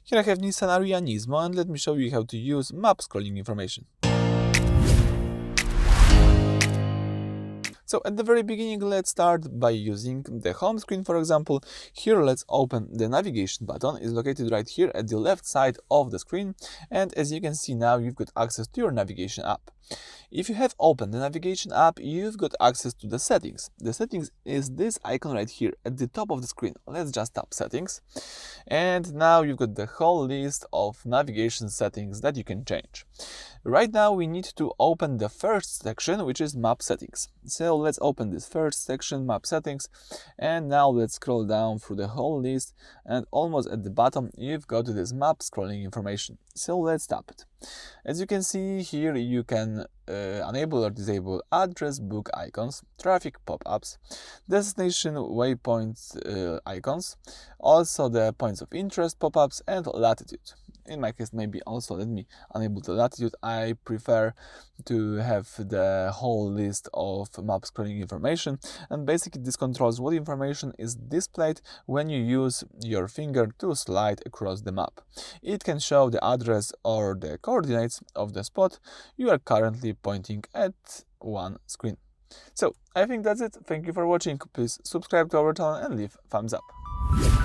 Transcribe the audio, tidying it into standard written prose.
Here I have Nissan Ariya Nismo, and let me show you how to use map scrolling information. So at the very beginning, let's start by using the home screen, for example. Here, let's open the navigation button. It's located right here at the left side of the screen. And as you can see now, you've got access to your navigation app. If you have opened the navigation app, you've got access to the settings. The settings is this icon right here at the top of the screen. Let's just tap settings. And now you've got the whole list of navigation settings that you can change. Right now we need to open the first section, which is map settings. So let's open this first section, map settings, and now let's scroll down through the whole list, and almost at the bottom you've got this map scrolling information. So let's tap it. As you can see here, you can enable or disable address book icons, traffic pop-ups, destination waypoint icons, also the points of interest pop-ups, and latitude. In my case, maybe also let me enable the latitude. I prefer to have the whole list of map scrolling information, and basically this controls what information is displayed when you use your finger to slide across the map. It can show the address or the coordinates of the spot you are currently pointing at one screen. So I think that's it. Thank you for watching. Please subscribe to our channel and leave thumbs up.